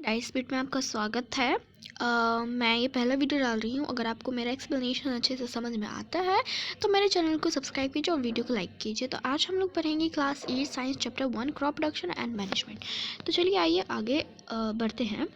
Dice beat में आपका स्वागत है। मैं ये पहला वीडियो डाल रही हूँ। अगर आपको मेरा एक्सप्लेनेशन अच्छे से समझ में आता है तो मेरे चैनल को सब्सक्राइब कीजिए और वीडियो को लाइक कीजिए। तो आज हम लोग पढ़ेंगे class 8 science chapter 1 crop production and management. तो चलिए आइए आगे बढ़ते हैं।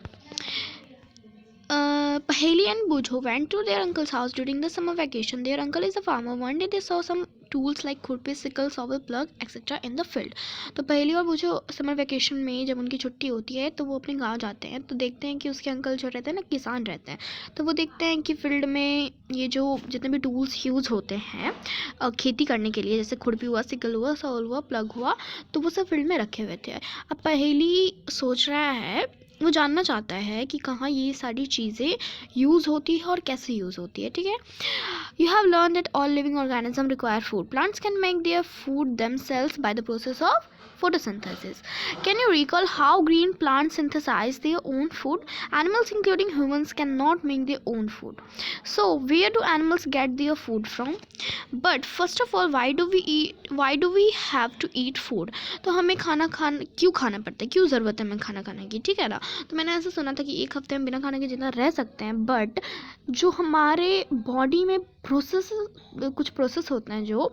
Paheli and Bujo went to their uncle's house during the summer vacation. Their uncle is a farmer. One day they saw some tools like खुरपी, sickle, shovel, plug, etc. in the field. तो पहेली और बूझो summer vacation में जब उनकी छुट्टी होती है तो वो अपने गांव जाते हैं। तो देखते हैं कि उसके अंकल जो रहते हैं ना, किसान रहते हैं। तो वो देखते हैं कि फील्ड में ये जो जितने भी टूल्स यूज़ होते हैं खेती करने के लिए, जैसे खुरपी हुआ, सिकल हुआ, शॉवल हुआ, प्लग हुआ, तो वो सब फील्ड में रखे हुए थे। अब पहेली सोच रहा है, वो जानना चाहता है कि कहाँ ये सारी चीज़ें यूज़ होती है और कैसे यूज़ होती है। ठीक है, you have learn that all living organism require food. Plants can make their food themselves by the process of photosynthesis. Can you recall how green plants synthesize their own food? Animals including humans cannot make their own food. So where do animals get their food from? But first of all, why do we have to eat food? तो हमें खाना क्यों खाना पड़ता है, क्यों ज़रूरत है हमें खाना खाने की? ठीक है ना। तो मैंने ऐसा सुना था कि एक हफ्ते में बिना खाने के जितना रह सकते हैं, बट जो हमारे बॉडी में कुछ प्रोसेस होते हैं, जो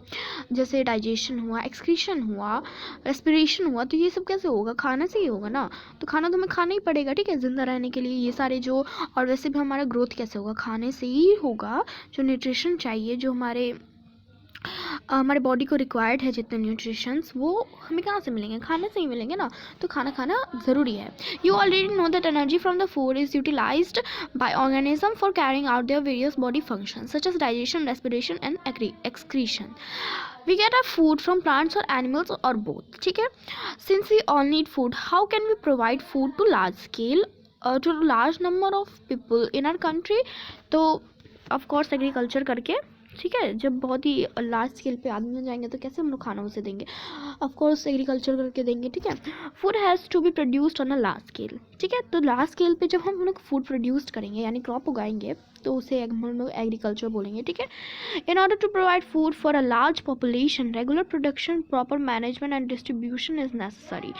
जैसे डाइजेशन हुआ, एक्सक्रीशन हुआ, रेस्पिरेशन हुआ, तो ये सब कैसे होगा? खाने से ही होगा ना। तो खाना तो हमें खाना ही पड़ेगा, ठीक है, ज़िंदा रहने के लिए। ये सारे जो, और वैसे भी हमारा ग्रोथ कैसे होगा? खाने से ही होगा। जो न्यूट्रिशन चाहिए, जो हमारे बॉडी को रिक्वायर्ड है, जितने न्यूट्रिशंस, वो हमें कहाँ से मिलेंगे? खाने से ही मिलेंगे ना। तो खाना खाना ज़रूरी है। You already know that energy from the food is utilized by organism for carrying out their various body functions such as digestion, respiration and excretion. We get our food from plants or animals or both. ठीक है, since we all need food, how can we provide food to large scale to a large number of people in our country? तो of course agriculture करके, ठीक है, जब बहुत ही large scale पे आदमी बन जाएंगे तो कैसे हम लोग खाना उसे देंगे? ऑफ कोर्स एग्रीकल्चर करके देंगे। ठीक है, food has to be produced on a large scale. ठीक है, तो लार्ज स्केल पे जब हम लोग फूड प्रोड्यूस करेंगे, यानी क्रॉप उगाएंगे, तो उसे हम लोग एग्रीकल्चर बोलेंगे। ठीक है, in order to provide food for a large population, regular production, proper management and distribution is necessary.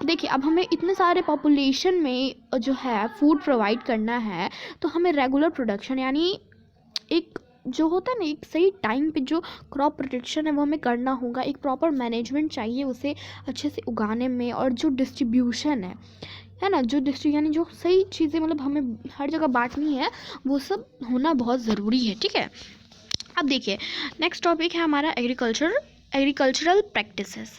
देखिए, अब हमें इतने सारे पॉपुलेशन में जो है फूड प्रोवाइड करना है, तो हमें रेगुलर प्रोडक्शन, यानी एक जो होता है ना, एक सही टाइम पे जो क्रॉप प्रोटेक्शन है वो हमें करना होगा। एक प्रॉपर मैनेजमेंट चाहिए उसे अच्छे से उगाने में, और जो डिस्ट्रीब्यूशन है ना, यानी जो सही चीज़ें मतलब हमें हर जगह बांटनी है, वो सब होना बहुत ज़रूरी है। ठीक है, अब देखिए नेक्स्ट टॉपिक है हमारा agricultural practices.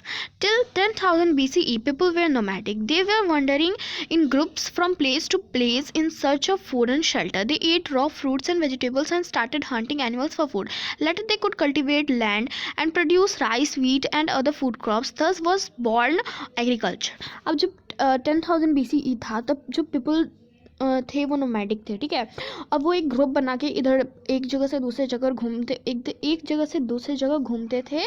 Till 10,000 BCE, people were nomadic. They were wandering in groups from place to place in search of food and shelter. They ate raw fruits and vegetables and started hunting animals for food. Later, they could cultivate land and produce rice, wheat, and other food crops. Thus was born agriculture. अब जब 10,000 BCE था, तब जो people थे वो nomadic थे। ठीक है, अब वो एक ग्रुप बना के इधर एक जगह से दूसरे जगह घूमते, एक जगह से दूसरे जगह घूमते थे,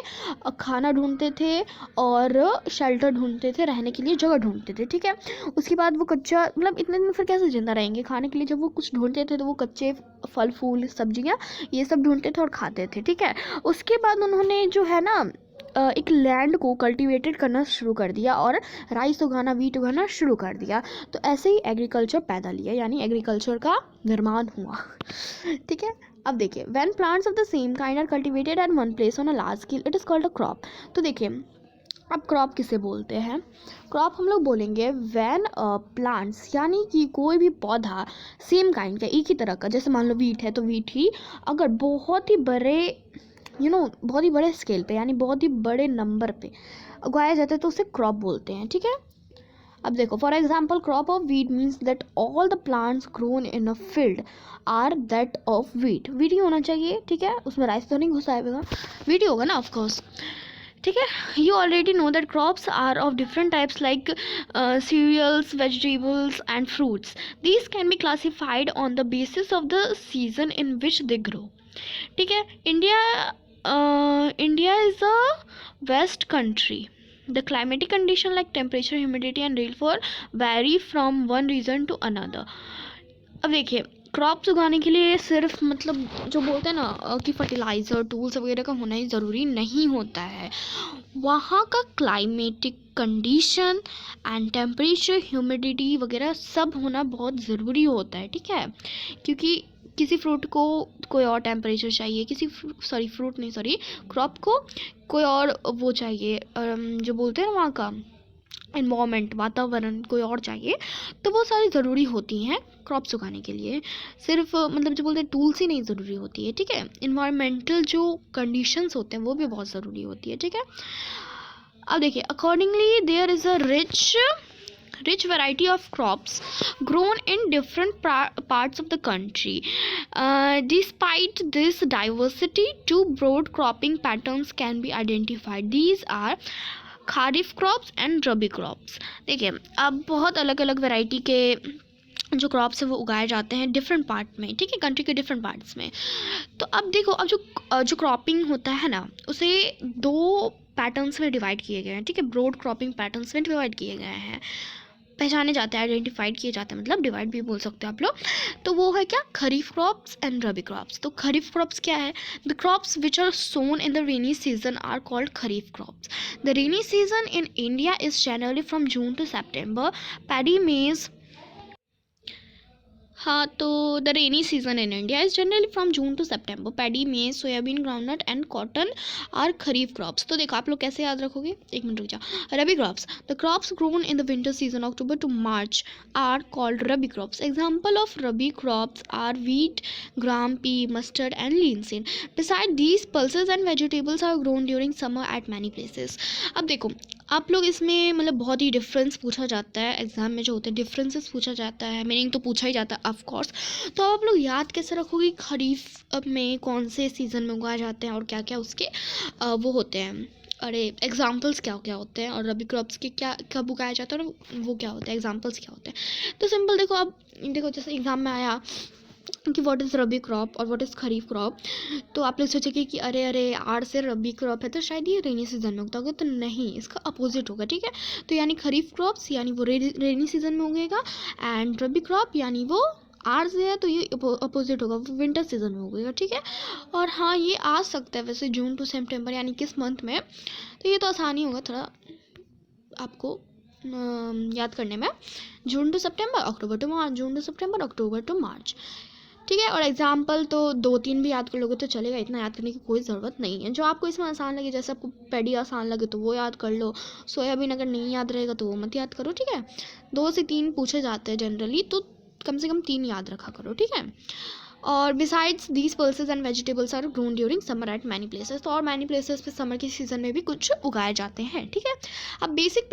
खाना ढूंढते थे और शेल्टर ढूंढते थे, रहने के लिए जगह ढूंढते थे। ठीक है, उसके बाद वो कच्चा, मतलब इतने दिन फिर कैसे जिंदा रहेंगे? खाने के लिए जब वो कुछ ढूंढते थे तो वो कच्चे फल फूल सब्जियां ये सब ढूंढते थे और खाते थे। ठीक है, उसके बाद उन्होंने जो है ना एक लैंड को कल्टीवेटेड करना शुरू कर दिया और राइस उगाना, वीट उगाना शुरू कर दिया। तो ऐसे ही एग्रीकल्चर पैदा लिया, यानी एग्रीकल्चर का निर्माण हुआ। ठीक है, अब देखिए, when plants of the same kind are cultivated at one place on a large scale, it is called a crop. तो देखिए, अब क्रॉप किसे बोलते हैं? क्रॉप हम लोग बोलेंगे व्हेन प्लांट्स, यानी कि कोई भी पौधा सेम काइंड का, एक ही तरह का, जैसे मान लो वीट है तो वीट ही अगर बहुत ही बड़े बहुत ही बड़े स्केल पे, यानी बहुत ही बड़े नंबर पे उगाया जाता है तो उसे क्रॉप बोलते हैं। ठीक है, अब देखो, for example, crop of wheat means that all the plants grown in a field are that of wheat. Wheat ही होना चाहिए। ठीक है, उसमें राइस तो नहीं घुसाएगा, वीट ही होगा ना, ऑफकोर्स. ठीक है, you already know that crops are of different types like cereals, vegetables and fruits. These can be classified on the basis of the season in which they grow. ठीक है, India is a west country. The climatic condition like temperature, humidity and rainfall vary from one region to another. अब देखिए, crops उगाने के लिए सिर्फ मतलब जो बोलते हैं ना कि फर्टिलाइज़र टूल्स वगैरह का होना ही ज़रूरी नहीं होता है, वहाँ का climatic condition and temperature humidity वगैरह सब होना बहुत ज़रूरी होता है, ठीक है। क्योंकि किसी फ्रूट को कोई और टेम्परेचर चाहिए, किसी फ्रूट नहीं, सॉरी, क्रॉप को कोई और वो चाहिए, जो बोलते हैं ना वहाँ का इन्वामेंट, वातावरण कोई और चाहिए, तो वो सारी ज़रूरी होती हैं क्रॉप्स उगाने के लिए। सिर्फ मतलब जो बोलते हैं टूल्स ही नहीं ज़रूरी होती है, ठीक है। इन्वायरमेंटल जो कंडीशंस होते हैं वो भी बहुत ज़रूरी होती है, ठीक है। अब देखिए, accordingly there is a rich variety of crops grown in different parts of the country. Despite this diversity, two broad cropping patterns can be identified. These are kharif crops and rabi crops. देखिए, अब बहुत अलग अलग वैरायटी के जो crops है वो उगाए जाते हैं डिफरेंट पार्ट में, ठीक है, कंट्री के डिफरेंट पार्ट्स में। तो अब देखो, अब जो क्रॉपिंग होता है ना, उसे दो पैटर्न्स में डिवाइड किए गए हैं, ठीक है, ब्रॉड क्रॉपिंग पैटर्न्स में डिवाइड किए गए हैं, पहचाने जाते हैं, आइडेंटिफाइड किए जाते हैं, मतलब डिवाइड भी बोल सकते हो आप लोग। तो वो है क्या, kharif crops and rabi crops. तो खरीफ क्रॉप्स क्या है, the crops which are sown in the rainy season are called kharif crops. The rainy season in India is generally from June to September. Paddy maize, हाँ, तो the rainy season in India is generally from June to September. Paddy maize, soybean, groundnut and cotton are kharif crops. तो देखो, आप लोग कैसे याद रखोगे, एक मिनट रुक जाओ। Rabi crops, the crops grown in the winter season October to March are called rabi crops. Example of rabi crops are wheat, gram, pea, mustard and linseed. Beside these, pulses and vegetables are grown during summer at many places. अब देखो, आप लोग इसमें मतलब बहुत ही difference पूछा जाता है एग्जाम में, जो होते हैं डिफरेंसेस पूछा जाता है, मीनिंग तो पूछा ही जाता है ऑफ कोर्स। तो आप लोग याद कैसे रखोगे खरीफ में कौन से सीज़न में उगाए जाते हैं और क्या क्या उसके वो होते हैं, अरे एग्जाम्पल्स क्या क्या होते हैं, और रबी क्रॉप्स के क्या कब उगाया जाता है और वो क्या होता है, एग्जाम्पल्स क्या होते हैं। तो सिंपल देखो, अब देखो जैसे एग्जाम में आया कि व्हाट इज़ रबी क्रॉप और व्हाट इज़ खरीफ क्रॉप, तो आप लोग सोचेंगे कि अरे अरे आर से रबी क्रॉप है तो शायद ये रेनी सीजन में उगता होगा, तो नहीं, इसका अपोजिट होगा, ठीक है। तो यानी खरीफ क्रॉप्स यानी वो रेनी सीजन में उगेगा, एंड रबी क्रॉप यानी वो आर से है तो ये अपोजिट होगा, वो विंटर सीजन में उगेगा, ठीक है। और हाँ, ये आ सकता है वैसे जून टू सितंबर यानी किस मंथ में, तो ये तो आसानी होगा थोड़ा आपको याद करने में। June to September, October to March, June to September, October to March, ठीक है। और एग्जाम्पल तो 2-3 भी याद कर लोगे तो चलेगा, इतना याद करने की कोई ज़रूरत नहीं है। जो आपको इसमें आसान लगे, जैसे आपको पैडी आसान लगे तो वो याद कर लो, सोयाबीन अगर नहीं याद रहेगा तो वो मत याद करो, ठीक है। 2 से 3 पूछे जाते हैं जनरली, तो कम से कम 3 याद रखा करो, ठीक है। और besides these pulses and vegetables are grown during summer at many places. तो और मैनी प्लेसेस पे समर के सीज़न में भी कुछ उगाए जाते हैं, ठीक है। अब basic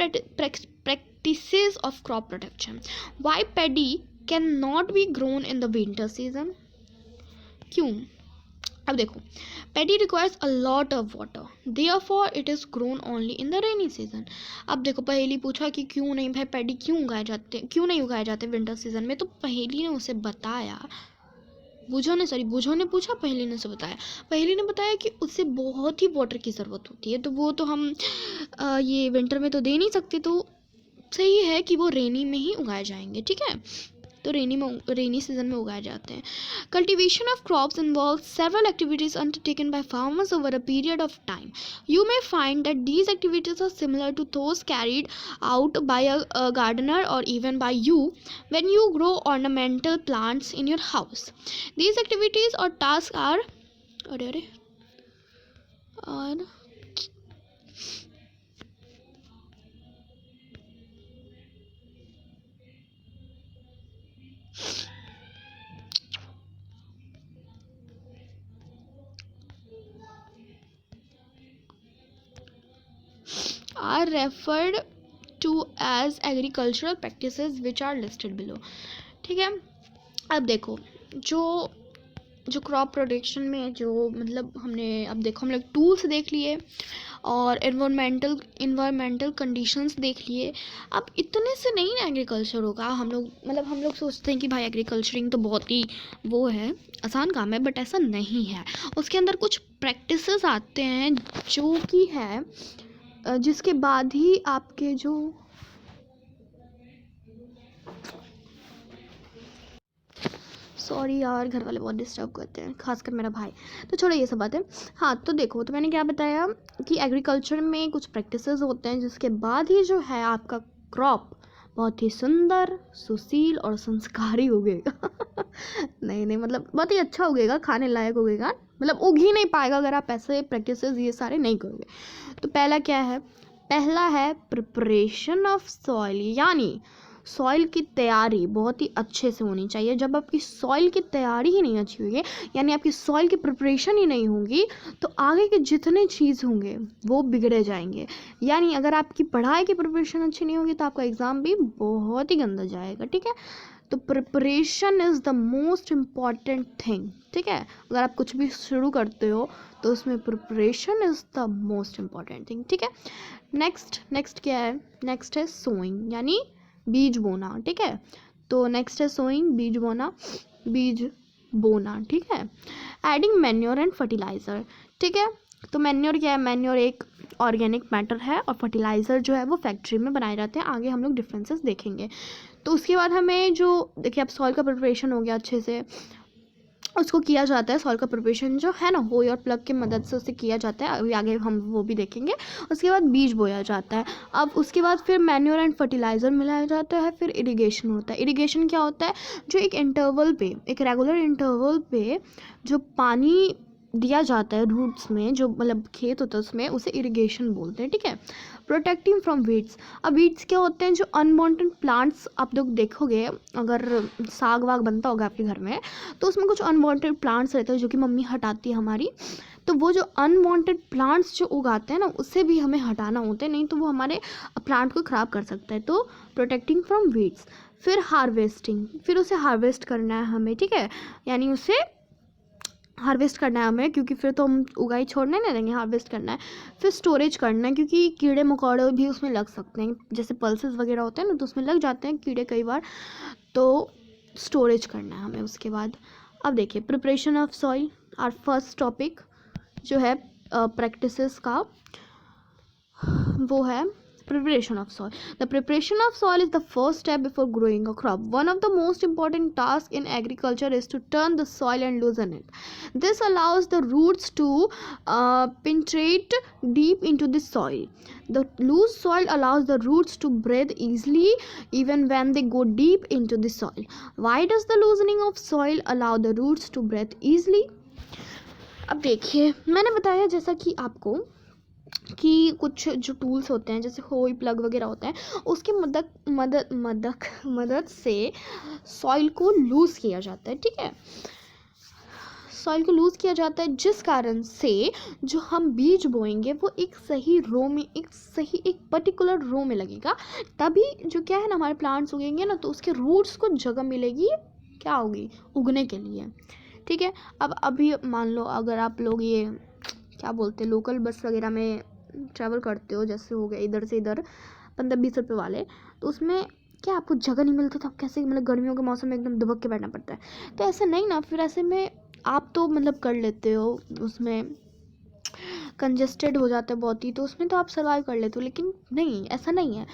practices of crop protection. Why paddy can not be grown in the winter season, क्यों? अब देखो, paddy requires a lot of water, therefore it is grown only in the rainy season. अब देखो, पहेली पूछा कि क्यों नहीं भाई पैडी क्यों उगाए जाते, क्यों नहीं उगाए जाते विंटर सीजन में, तो पहेली ने उसे बताया, बुझो ने पूछा, पहेली ने उसे बताया, पहेली ने बताया कि उससे बहुत ही वाटर की ज़रूरत होती है, तो वो तो हम ये विंटर में तो दे नहीं सकते, तो सही है कि वो रेनी में ही उगाए जाएंगे, ठीक है। तो रेनी सीजन में उगाए जाते हैं। Cultivation of crops involve several activities undertaken by farmers over a period of time. You may find that these activities are similar to those carried out by a gardener or even by you when you grow ornamental plants in your house. These activities or task are are referred to as agricultural practices which are listed below, ठीक है। अब देखो, जो crop production में जो मतलब हमने, अब देखो हम लोग टूल्स देख लिए और इन्वायरमेंटल कंडीशंस देख लिए। अब इतने से नहीं ना एग्रीकल्चर होगा, हम लोग सोचते हैं कि भाई एग्रीकल्चरिंग तो बहुत ही वो है, आसान काम है, बट ऐसा नहीं है। उसके अंदर कुछ प्रैक्टिसेस आते हैं जो कि है जिसके बाद ही आपके जो सॉरी यार, घर वाले बहुत डिस्टर्ब करते हैं, खासकर मेरा भाई। तो छोड़ो ये सब बातें। हाँ तो देखो, तो मैंने क्या बताया कि एग्रीकल्चर में कुछ प्रैक्टिसेस होते हैं जिसके बाद ही जो है आपका क्रॉप बहुत ही सुंदर, सुशील और संस्कारी उगेगा। नहीं नहीं, मतलब बहुत ही अच्छा उगेगा, खाने लायक उगेगा, मतलब उग ही नहीं पाएगा अगर आप ऐसे प्रैक्टिसेस ये सारे नहीं करोगे। तो पहला क्या है? पहला है प्रिपरेशन ऑफ सॉइल, यानी सॉइल की तैयारी बहुत ही अच्छे से होनी चाहिए। जब आपकी सॉइल की तैयारी ही नहीं अच्छी होगी, यानी आपकी सॉइल की प्रिपरेशन ही नहीं होगी, तो आगे के जितने चीज़ होंगे वो बिगड़े जाएंगे। यानी अगर आपकी पढ़ाई की प्रिपरेशन अच्छी नहीं होगी तो आपका एग्ज़ाम भी बहुत ही गंदा जाएगा, ठीक है। तो preparation is the most important thing, ठीक है। अगर आप कुछ भी शुरू करते हो तो उसमें preparation is the most important thing, ठीक है। नेक्स्ट क्या है? नेक्स्ट है सोइंग, यानी बीज बोना, ठीक है। तो नेक्स्ट है सोइंग, बीज बोना, ठीक है। एडिंग मैन्योर एंड फर्टिलाइज़र, ठीक है। तो मैन्योर क्या है? मैन्योर एक ऑर्गेनिक मैटर है और फर्टिलाइज़र जो है वो फैक्ट्री में बनाए जाते हैं। आगे हम लोग डिफरेंसेस देखेंगे। तो उसके बाद हमें जो देखिए, अब सॉइल का प्रिपरेशन हो गया अच्छे से, उसको किया जाता है। सॉइल का प्रिपरेशन जो है ना, होई और प्लग की मदद से उससे किया जाता है, अभी आगे हम वो भी देखेंगे। उसके बाद बीज बोया जाता है। अब उसके बाद फिर मैन्योर एंड फर्टिलाइज़र मिलाया जाता है, फिर इरिगेशन होता है। इरिगेशन क्या होता है? जो एक इंटरवल पे, एक रेगुलर इंटरवल पे जो पानी दिया जाता है रूट्स में, जो मतलब खेत होता है उसमें, उसे इरिगेशन बोलते हैं, ठीक है। प्रोटेक्टिंग फ्रॉम वीड्स, अब वीड्स क्या होते हैं? जो अनवांटेड प्लांट्स, आप लोग देखोगे अगर साग वाग बनता होगा आपके घर में, तो उसमें कुछ अनवांटेड प्लांट्स रहते हैं जो कि मम्मी हटाती है हमारी। तो वो जो अनवांटेड प्लांट्स जो उगाते हैं ना, उससे भी हमें हटाना होता है, नहीं तो वो हमारे प्लांट को ख़राब कर सकता है। तो प्रोटेक्टिंग फ्रॉम वीड्स। फिर हार्वेस्टिंग, फिर उसे हार्वेस्ट करना है हमें, ठीक है। यानी उसे हार्वेस्ट करना है हमें, क्योंकि फिर तो हम उगाई छोड़ने नहीं देंगे, हार्वेस्ट करना है। फिर स्टोरेज करना है, क्योंकि कीड़े मकोड़े भी उसमें लग सकते हैं, जैसे पल्सेस वगैरह होते हैं ना, तो उसमें लग जाते हैं कीड़े कई बार। तो स्टोरेज करना है हमें उसके बाद। अब देखिए, preparation of soil, our first topic जो है प्रैक्टिसेस का, वो है preparation of soil. The preparation of soil is the first step before growing a crop. One of the most important tasks in agriculture is to turn the soil and loosen it. This allows the roots to penetrate deep into the soil. The loose soil allows the roots to breathe easily even when they go deep into the soil. Why does the loosening of soil allow the roots to breathe easily? अब देखिए, मैंने बताया जैसा कि आपको कि कुछ जो टूल्स होते हैं, जैसे होई प्लग वगैरह होते हैं, उसकी मदद से सॉइल को लूज़ किया जाता है, ठीक है। सॉइल को लूज़ किया जाता है, जिस कारण से जो हम बीज बोएंगे वो एक सही रो में, एक पर्टिकुलर रो में लगेगा। तभी जो क्या है ना, हमारे प्लांट्स उगेंगे ना, तो उसके रूट्स को जगह मिलेगी, क्या होगी? उगने के लिए, ठीक है। अब अभी मान लो अगर आप लोग ये क्या बोलते हैं, लोकल बस वगैरह में ट्रैवल करते हो, जैसे हो गया इधर से इधर 15-20 रुपये वाले, तो उसमें क्या आपको जगह नहीं मिलता, तो आप कैसे, मतलब गर्मियों के मौसम में एकदम दुबक के बैठना पड़ता है। तो ऐसे नहीं ना, फिर ऐसे में आप तो मतलब कर लेते हो, उसमें कंजेस्टेड हो जाता है बहुत ही, तो उसमें तो आप सर्वाइव कर लेते हो। लेकिन नहीं, ऐसा नहीं है,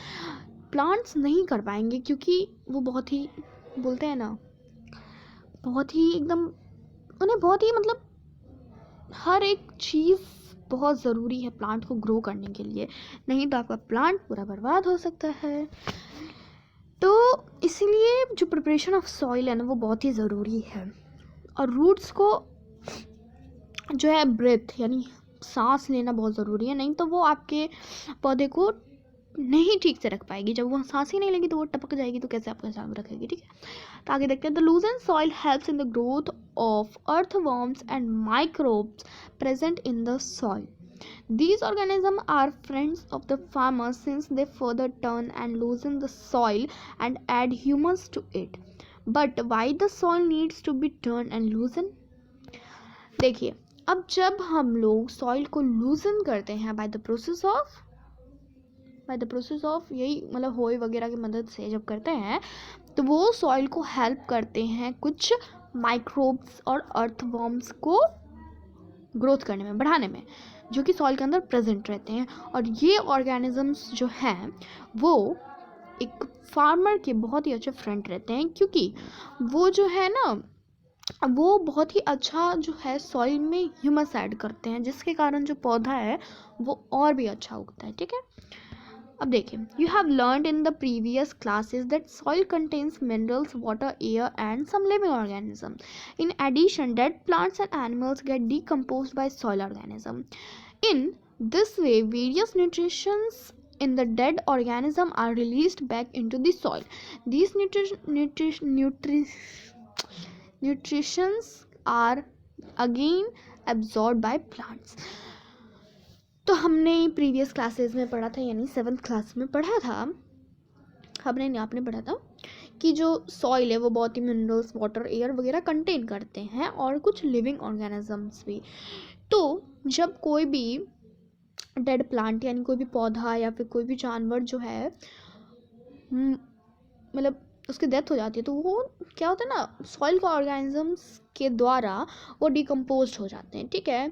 प्लांट्स नहीं कर पाएंगे, क्योंकि वो बहुत ही, बोलते हैं ना, बहुत ही एकदम, उन्हें बहुत ही, मतलब हर एक चीज़ बहुत ज़रूरी है प्लांट को ग्रो करने के लिए, नहीं तो आपका प्लांट पूरा बर्बाद हो सकता है। तो इसीलिए जो प्रिपरेशन ऑफ सॉइल है ना, वो बहुत ही ज़रूरी है। और रूट्स को जो है ब्रेथ, यानी सांस लेना बहुत ज़रूरी है, नहीं तो वो आपके पौधे को नहीं ठीक से रख पाएगी। जब वो सांस ही नहीं लेगी तो वो टपक जाएगी, तो कैसे आपका सांस रखेगी, ठीक है। तो आगे देखते हैं, the लूजन soil helps in the growth of earthworms and microbes present in the soil. These organisms are friends of the farmer since they further turn and loosen the soil and add humus to it. But why the soil needs to be turned and loosened? देखिए, अब जब हम लोग soil को लूजन करते हैं by the process of यही मतलब होई वगैरह की मदद से जब करते हैं, तो वो सॉइल को हेल्प करते हैं कुछ माइक्रोब्स और अर्थवर्म्स को ग्रोथ करने में, बढ़ाने में, जो कि सॉइल के अंदर प्रेजेंट रहते हैं। और ये ऑर्गेनिजम्स जो हैं वो एक फार्मर के बहुत ही अच्छे फ्रेंड रहते हैं, क्योंकि वो जो है ना, वो बहुत ही अच्छा जो है सॉइल में ह्यूमस ऐड करते हैं, जिसके कारण जो पौधा है वो और भी अच्छा उगता है। ठीक है, अब देखिए, you have learned in the previous classes that soil contains minerals, water, air and some living organism. In addition, dead plants and animals get decomposed by soil organism. In this way, various nutrients in the dead organism are released back into the soil. These nutrients are again absorbed by plants. तो हमने previous classes में पढ़ा था, यानी 7th class में पढ़ा था, आपने पढ़ा था कि जो सॉइल है वो बहुत ही मिनरल्स, वाटर, एयर वगैरह कंटेन करते हैं और कुछ लिविंग ऑर्गेनिजम्स भी। तो जब कोई भी डेड प्लांट यानी कोई भी पौधा या फिर कोई भी जानवर जो है मतलब उसकी डेथ हो जाती है, तो वो क्या होता है ना, सॉइल के ऑर्गेनिजम्स के द्वारा वो डिकम्पोज हो जाते हैं। ठीक है,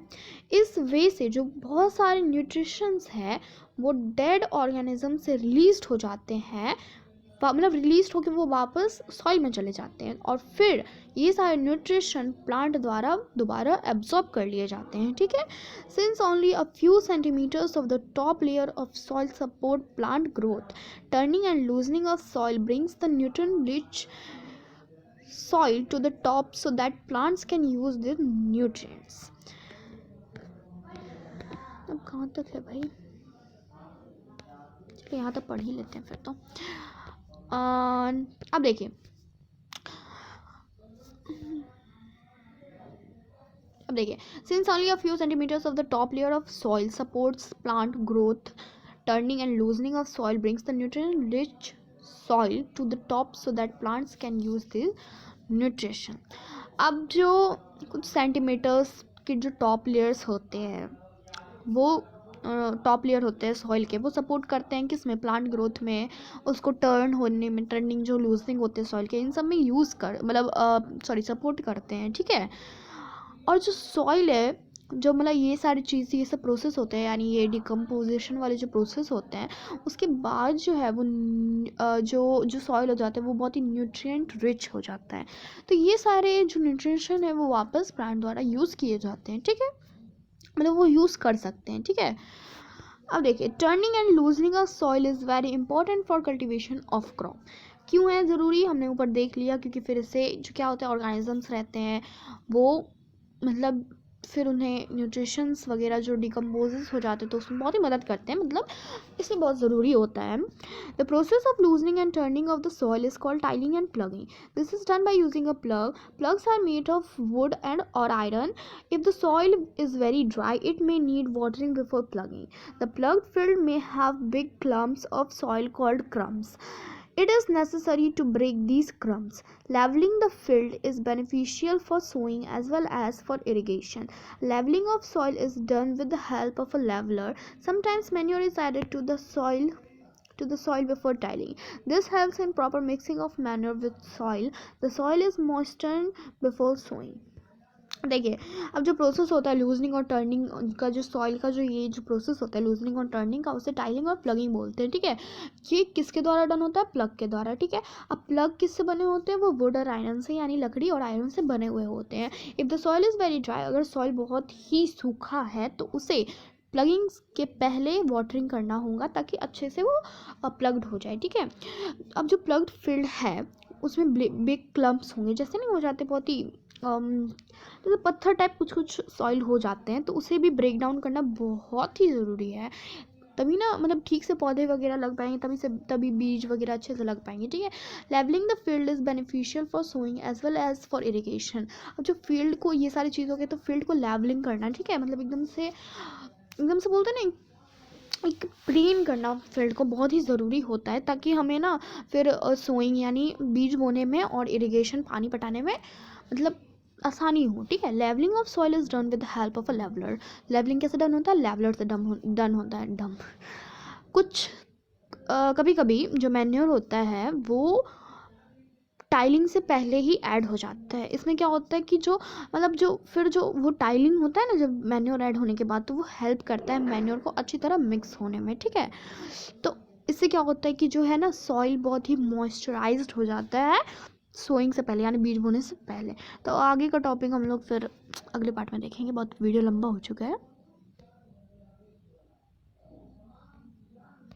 इस वे से जो बहुत सारे न्यूट्रिशंस हैं वो डेड ऑर्गेनिज्म से रिलीज हो जाते हैं, मतलब रिलीज होकर वो वापस सॉइल में चले जाते हैं और फिर ये सारे न्यूट्रिशन प्लांट द्वारा दोबारा एब्जॉर्ब कर लिए जाते हैं। ठीक है, since only a few centimetres of the top layer of soil support plant growth, turning and loosening of soil brings the nutrient rich soil to the top so that plants can use their nutrients. अब कहाँ तक है भाई, चलिए यहाँ तक पढ़ ही लेते हैं फिर तो। अब देखिए, since only a few centimeters of the top layer of soil supports plant growth, turning and loosening of soil brings the nutrient rich soil to the top so that plants can use this nutrition. अब जो कुछ centimetres के जो top layers होते हैं वो top layer होते हैं सॉइल के, वो सपोर्ट करते हैं किसमें, प्लांट ग्रोथ में, उसको टर्न होने में, टर्निंग जो लूजनिंग होते हैं सॉइल के, इन सब में यूज़ कर मतलब सपोर्ट करते हैं। ठीक है, और जो सॉइल है जो मतलब ये सारी चीज़, ये सब प्रोसेस होते हैं, यानी ये डिकम्पोजिशन वाले जो प्रोसेस होते हैं, उसके बाद जो है वो जो सॉइल हो जाता है वो बहुत ही न्यूट्रिएंट रिच हो जाता है। तो ये सारे जो न्यूट्रिशन है वो वापस प्लांट द्वारा यूज़ किए जाते हैं। ठीक है, मतलब वो यूज़ कर सकते हैं। ठीक है, अब देखिए, turning and loosening of soil is very important for cultivation of crop. क्यों है ज़रूरी, हमने ऊपर देख लिया, क्योंकि फिर इससे जो क्या होता है, ऑर्गेनिजम्स रहते हैं वो मतलब फिर उन्हें न्यूट्रिशंस वगैरह जो डिकम्पोजेस हो जाते हैं तो उसमें बहुत ही मदद करते हैं, मतलब इसलिए बहुत ज़रूरी होता है। The process of loosening and turning of the soil is called tiling and plugging. This is done by using a plug. Plugs are made of wood and or iron. If the soil is very dry, it may need watering before plugging. The plugged field may have big clumps of soil called crumbs. It is necessary to break these crumbs. Leveling the field is beneficial for sowing as well as for irrigation. Leveling of soil is done with the help of a leveler. Sometimes manure is added to the soil before tiling. This helps in proper mixing of manure with soil. The soil is moistened before sowing. देखिए, अब जो process होता है loosening और turning का, जो soil का जो ये जो प्रोसेस होता है लूजनिंग और टर्निंग का, उसे टाइलिंग और प्लगिंग बोलते हैं। ठीक है, ये किसके द्वारा डन होता है, प्लग के द्वारा। ठीक है, अब प्लग किससे बने होते हैं, वो वुड और आयरन से, यानी लकड़ी और आयरन से बने हुए होते हैं। If the soil is very dry, अगर सॉइल बहुत ही सूखा है तो उसे प्लगिंग के पहले वाटरिंग करना होगा ताकि अच्छे से वो प्लग्ड हो जाए। ठीक है, अब जो प्लग्ड फील्ड है उसमें बिग क्लम्प्स होंगे, जैसे नहीं हो जाते बहुत ही जैसे पत्थर टाइप कुछ सॉइल हो जाते हैं, तो उसे भी ब्रेक डाउन करना बहुत ही ज़रूरी है, तभी ना मतलब ठीक से पौधे वगैरह लग पाएंगे, तभी बीज वगैरह अच्छे से लग पाएंगे। ठीक है, levelling the field is beneficial for sowing as well as for irrigation. अब जो फील्ड को ये सारी चीज़ हो गई तो फील्ड को लेवलिंग करना, ठीक है, मतलब एकदम से बोलते नहीं, एक प्लेन करना फील्ड को बहुत ही ज़रूरी होता है, ताकि हमें ना फिर सोइंग यानी बीज बोने में और इरिगेशन पानी पटाने में मतलब आसानी हो। ठीक है, levelling of soil is done with the help of a leveller. Levelling कैसे डन होता है, लेवलर से डन होता है. कुछ कभी कभी जो मैन्योर होता है वो टाइलिंग से पहले ही ऐड हो जाता है. इसमें क्या होता है कि जो वो टाइलिंग होता है ना, जब मैन्योर ऐड होने के बाद, तो वो हेल्प करता है मैन्योर को अच्छी तरह मिक्स होने में. ठीक है, तो इससे क्या होता है कि जो है ना सॉइल बहुत ही मॉइस्चराइज्ड हो जाता है सोइंग से पहले यानी बीज बोने से पहले। तो आगे का टॉपिक हम लोग फिर अगले पार्ट में देखेंगे, बहुत वीडियो लंबा हो चुका है।